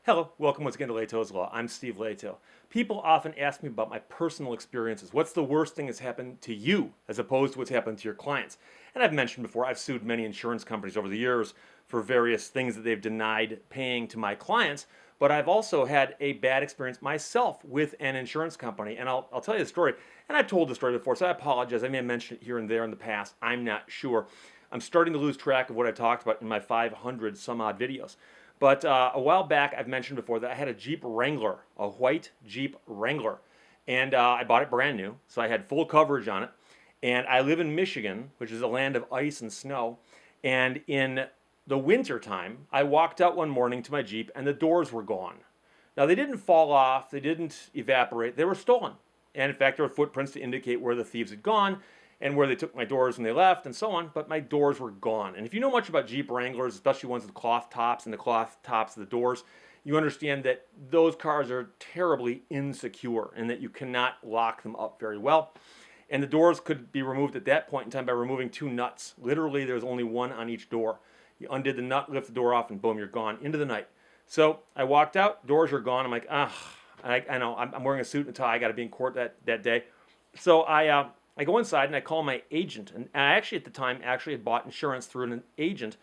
Hello, welcome once again to Lehto's Law. I'm Steve Lehto. People often ask me about my personal experiences. What's the worst thing that's happened to you as opposed to what's happened to your clients? And I've mentioned before, I've sued many insurance companies over the years for various things that they've denied paying to my clients, but I've also had a bad experience myself with an insurance company, and I'll tell you the story. And I've told the story before, so I apologize. I may have mentioned it here and there in the past. I'm not sure. I'm starting to lose track of what I talked about in my 500 some odd videos. But a while back, I've mentioned before that I had a Jeep Wrangler, a white Jeep Wrangler. And I bought it brand new, so I had full coverage on it. And I live in Michigan, which is a land of ice and snow. And in the winter time, I walked out one morning to my Jeep and the doors were gone. Now, they didn't fall off, they didn't evaporate, they were stolen. And in fact, there were footprints to indicate where the thieves had gone and where they took my doors when they left and so on, but my doors were gone. And if you know much about Jeep Wranglers, especially ones with cloth tops and the cloth tops of the doors, you understand that those cars are terribly insecure and that you cannot lock them up very well. And the doors could be removed at that point in time by removing two nuts. Literally, there's only one on each door. You undid the nut, lift the door off, and boom, you're gone into the night. So I walked out, doors are gone. I'm like, I know, I'm wearing a suit and tie. I got to be in court that day. So I go inside and I call my agent. And I actually, at the time, had bought insurance through an agent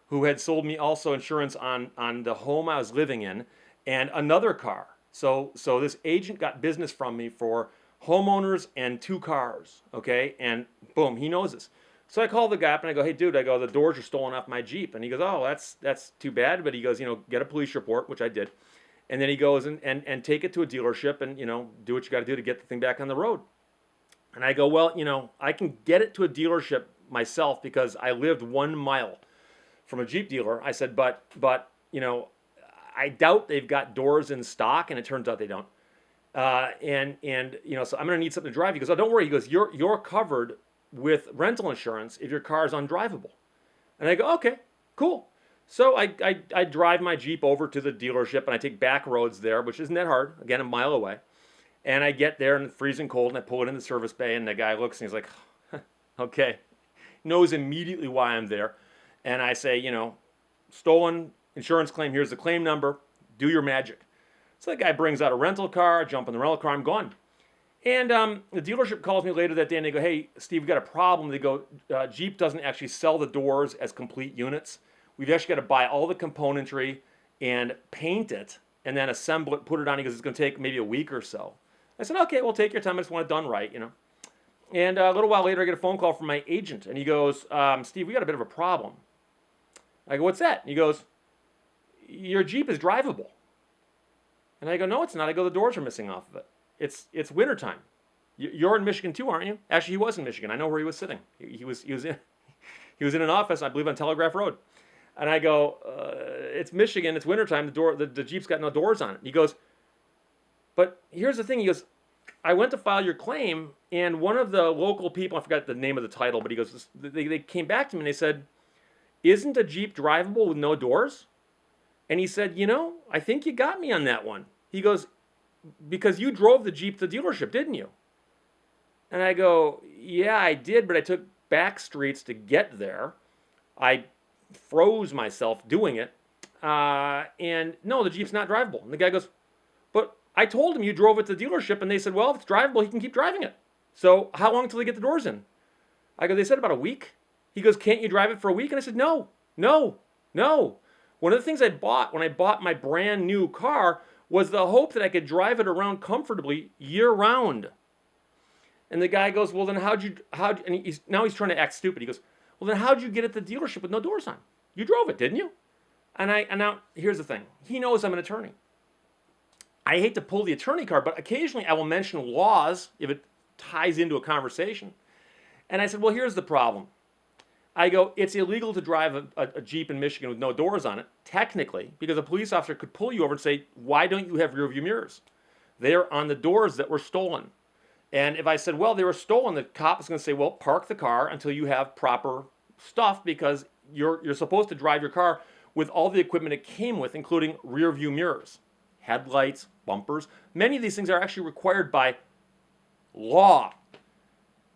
who had sold me also insurance on the home I was living in and another car. So this agent got business from me for homeowners and two cars, okay? And boom, he knows this. So I call the guy up and I go, hey, dude, the doors are stolen off my Jeep. And he goes, oh, that's too bad. But he goes, get a police report, which I did. And then he goes and take it to a dealership and, do what you got to do to get the thing back on the road. And I go, well, I can get it to a dealership myself because I lived 1 mile from a Jeep dealer. I said, but I doubt they've got doors in stock, and it turns out they don't. So I'm going to need something to drive. He goes, oh, don't worry. He goes, you're covered with rental insurance if your car is undrivable. And I go, okay, cool. So I drive my Jeep over to the dealership, and I take back roads there, which isn't that hard. Again, 1 mile away. And I get there and it's freezing cold and I pull it in the service bay and the guy looks and he's like, okay, knows immediately why I'm there. And I say, stolen insurance claim, here's the claim number, do your magic. So the guy brings out a rental car, I jump in the rental car, I'm gone. And the dealership calls me later that day and they go, hey, Steve, we've got a problem. They go, Jeep doesn't actually sell the doors as complete units. We've actually got to buy all the componentry and paint it and then assemble it, put it on. He goes, it's going to take maybe a week or so. I said, okay, well, take your time. I just want it done right, And a little while later, I get a phone call from my agent, and he goes, Steve, we got a bit of a problem. I go, what's that? And he goes, your Jeep is drivable. And I go, no, it's not. I go, the doors are missing off of it. It's wintertime. You're in Michigan too, aren't you? Actually, he was in Michigan. I know where he was sitting. He was in an office, I believe, on Telegraph Road. And I go, it's Michigan. It's wintertime. The Jeep's got no doors on it. And he goes, but here's the thing. He goes, I went to file your claim, and one of the local people, I forgot the name of the title, but he goes, they came back to me and they said, isn't a Jeep drivable with no doors? And he said, I think you got me on that one. He goes, because you drove the Jeep to the dealership, didn't you? And I go, yeah, I did, but I took back streets to get there. I froze myself doing it. And no, the Jeep's not drivable. And the guy goes, but I told him you drove it to the dealership, and they said, well, if it's drivable, he can keep driving it. So how long till they get the doors in? I go, they said about a week. He goes, can't you drive it for a week? And I said, no. One of the things I bought when I bought my brand new car was the hope that I could drive it around comfortably year round. And the guy goes, well, then now he's trying to act stupid. He goes, well, then how'd you get it to the dealership with no doors on? You drove it, didn't you? And now here's the thing. He knows I'm an attorney. I hate to pull the attorney card, but occasionally I will mention laws if it ties into a conversation. And I said, well, here's the problem. I go, it's illegal to drive a Jeep in Michigan with no doors on it, technically, because a police officer could pull you over and say, why don't you have rear view mirrors? They're on the doors that were stolen. And if I said, well, they were stolen, the cop is going to say, well, park the car until you have proper stuff because you're supposed to drive your car with all the equipment it came with, including rear view mirrors. Headlights, bumpers. Many of these things are actually required by law.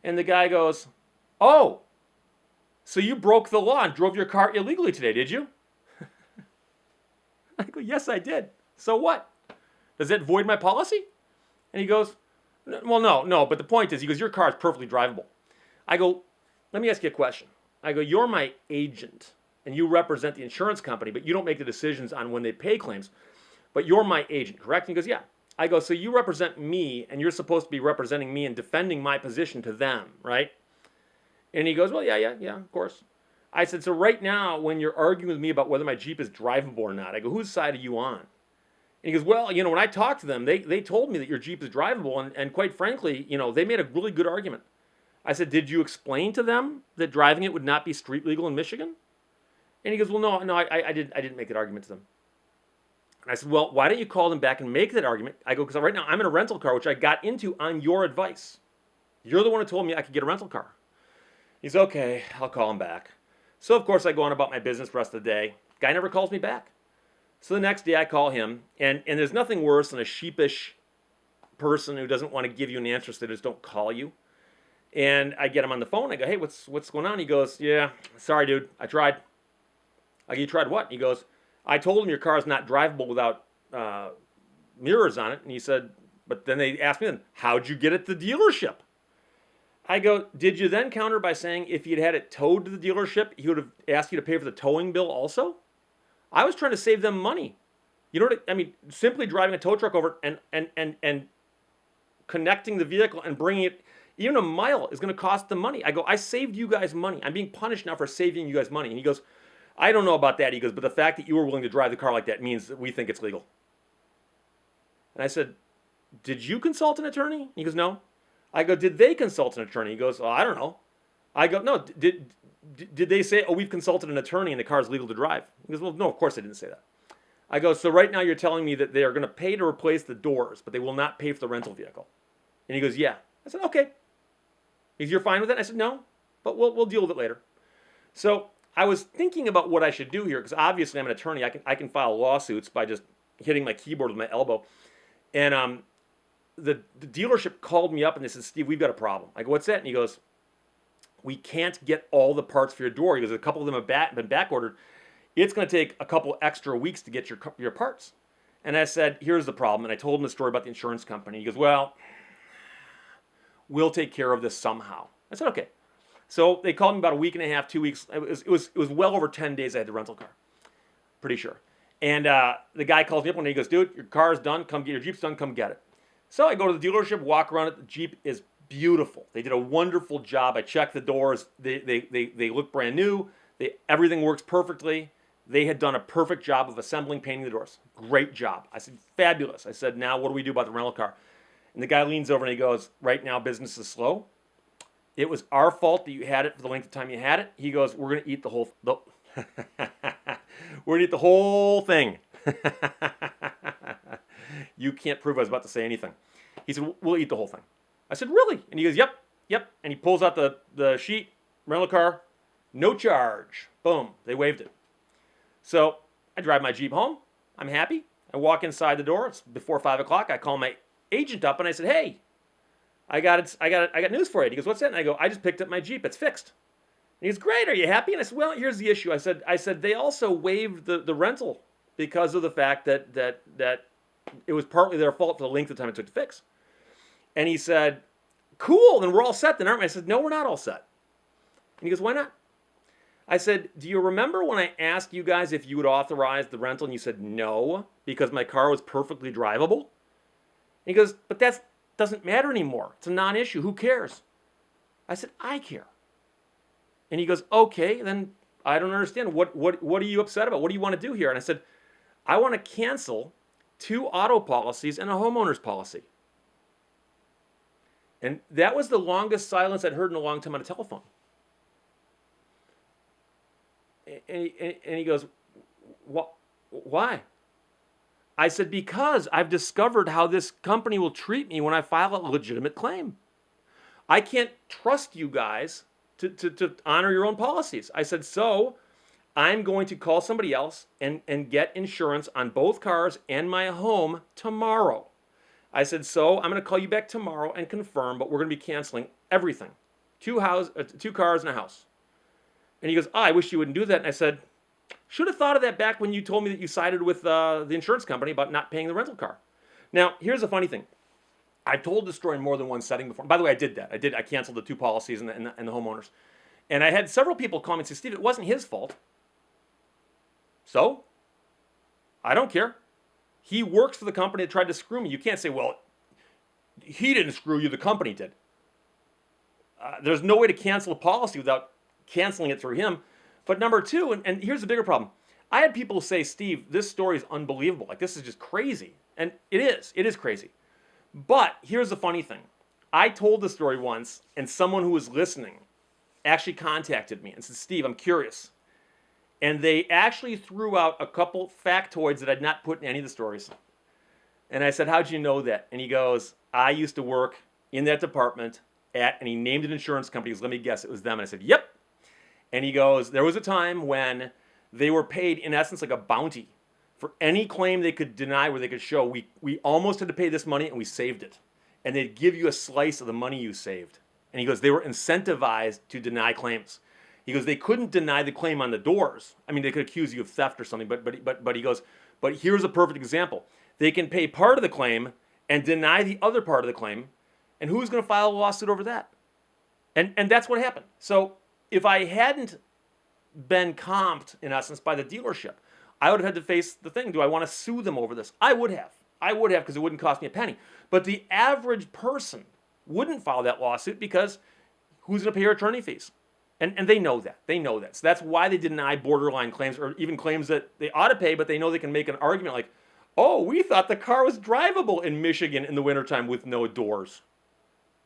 And the guy goes, oh, so you broke the law and drove your car illegally today, did you? I go, yes, I did. So what? Does that void my policy? And he goes, well, no, but the point is, he goes, your car is perfectly drivable. I go, let me ask you a question. I go, you're my agent, and you represent the insurance company, but you don't make the decisions on when they pay claims. But you're my agent, correct? And he goes, yeah. I go, so you represent me, and you're supposed to be representing me and defending my position to them, right? And he goes, well, yeah, of course. I said, so right now, when you're arguing with me about whether my Jeep is drivable or not, I go, whose side are you on? And he goes, well, when I talked to them, they told me that your Jeep is drivable, and quite frankly, they made a really good argument. I said, did you explain to them that driving it would not be street legal in Michigan? And he goes, well, no, I didn't make that argument to them. And I said, well, why don't you call them back and make that argument? I go, because right now I'm in a rental car, which I got into on your advice. You're the one who told me I could get a rental car. He's okay, I'll call him back. So, of course, I go on about my business the rest of the day. Guy never calls me back. So the next day I call him, and there's nothing worse than a sheepish person who doesn't want to give you an answer, so they just don't call you. And I get him on the phone. I go, hey, what's going on? He goes, yeah, sorry, dude, I tried. I go, you tried what? He goes, I told him your car is not drivable without mirrors on it. And he said, but then they asked me, then, how'd you get it to the dealership? I go, did you then counter by saying if you'd had it towed to the dealership, he would have asked you to pay for the towing bill also? I was trying to save them money. You know what I mean? Simply driving a tow truck over and connecting the vehicle and bringing it, even a mile, is going to cost them money. I go, I saved you guys money. I'm being punished now for saving you guys money. And he goes, I don't know about that. He goes, but the fact that you were willing to drive the car like that means that we think it's legal. And I said, did you consult an attorney? He goes, no. I go, did they consult an attorney? He goes, oh, I don't know. I go, no, did they say, oh, we've consulted an attorney and the car is legal to drive? He goes, well, no, of course they didn't say that. I go, so right now you're telling me that they are going to pay to replace the doors, but they will not pay for the rental vehicle. And he goes, yeah. I said, okay. He goes, you're fine with it? I said, no, but we'll deal with it later. So I was thinking about what I should do here, because obviously I'm an attorney. I can file lawsuits by just hitting my keyboard with my elbow. And the dealership called me up and they said, Steve, we've got a problem. I go, what's that? And he goes, we can't get all the parts for your door. He goes, a couple of them have been back ordered. It's going to take a couple extra weeks to get your parts. And I said, here's the problem. And I told him the story about the insurance company. He goes, well, we'll take care of this somehow. I said, okay. So they called me about a week and a half, 2 weeks. It was well over 10 days I had the rental car. Pretty sure. And the guy calls me up one day. He goes, dude, your car is done. Come get your Jeep's done. Come get it. So I go to the dealership, walk around it. The Jeep is beautiful. They did a wonderful job. I checked the doors. They look brand new. Everything works perfectly. They had done a perfect job of assembling, painting the doors. Great job. I said, fabulous. I said, now what do we do about the rental car? And the guy leans over and he goes, right now business is slow. It was our fault that you had it for the length of time you had it. He goes, we're going to eat the whole we're going to eat the whole thing. You can't prove I was about to say anything. He said, we'll eat the whole thing. I said, really? And he goes, yep. And he pulls out the sheet, rental car, no charge. Boom, they waived it. So I drive my Jeep home. I'm happy. I walk inside the door. It's before 5 o'clock. I call my agent up and I said, hey, I got news for you. He goes, what's that? And I go, I just picked up my Jeep. It's fixed. And he goes, great. Are you happy? And I said, well, here's the issue. I said they also waived the rental because of the fact that it was partly their fault for the length of time it took to fix. And he said, cool. Then we're all set then, aren't we? I said, no, we're not all set. And he goes, why not? I said, do you remember when I asked you guys if you would authorize the rental and you said no because my car was perfectly drivable? And he goes, but that doesn't matter anymore. It's a non-issue. Who cares? I said, I care. And he goes, okay, then I don't understand. What are you upset about? What do you want to do here? And I said, I want to cancel 2 auto policies and a homeowner's policy. And that was the longest silence I'd heard in a long time on a telephone. And he goes, why? I said, because I've discovered how this company will treat me when I file a legitimate claim. I can't trust you guys to honor your own policies. I said, so I'm going to call somebody else and get insurance on both cars and my home tomorrow. I said, so I'm going to call you back tomorrow and confirm, but we're going to be canceling everything. 2 cars and a house. And he goes, I wish you wouldn't do that. And I said, Should have thought of that back when you told me that you sided with the insurance company about not paying the rental car. Now, here's the funny thing. I've told this story in more than one setting before. By the way, I did that. I canceled the 2 policies and the homeowners. And I had several people call me and say, Steve, it wasn't his fault. So? I don't care. He works for the company that tried to screw me. You can't say, well, he didn't screw you, the company did. There's no way to cancel a policy without canceling it through him. But number two, and here's the bigger problem. I had people say, Steve, this story is unbelievable. Like, this is just crazy. And it is crazy. But here's the funny thing. I told the story once, and someone who was listening actually contacted me and said, Steve, I'm curious. And they actually threw out a couple factoids that I'd not put in any of the stories. And I said, how'd you know that? And he goes, I used to work in that department and he named an insurance company. He goes, let me guess, it was them. And I said, yep. And he goes, there was a time when they were paid, in essence, like a bounty for any claim they could deny where they could show, we almost had to pay this money and we saved it. And they'd give you a slice of the money you saved. And he goes, they were incentivized to deny claims. He goes, they couldn't deny the claim on the doors. I mean, they could accuse you of theft or something, but he goes, but here's a perfect example. They can pay part of the claim and deny the other part of the claim. And who's going to file a lawsuit over that? And that's what happened. So if I hadn't been comped, in essence, by the dealership, I would have had to face the thing. Do I want to sue them over this? I would have. Because it wouldn't cost me a penny. But the average person wouldn't file that lawsuit because who's going to pay your attorney fees? And they know that. So that's why they deny borderline claims or even claims that they ought to pay, but they know they can make an argument like, oh, we thought the car was drivable in Michigan in the wintertime with no doors.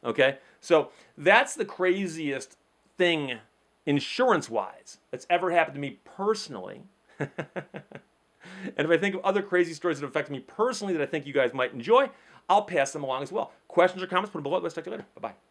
Okay? So that's the craziest thing insurance-wise that's ever happened to me personally. And if I think of other crazy stories that affect me personally that I think you guys might enjoy, I'll pass them along as well. Questions or comments, put them below. Let's talk to you later. Bye-bye.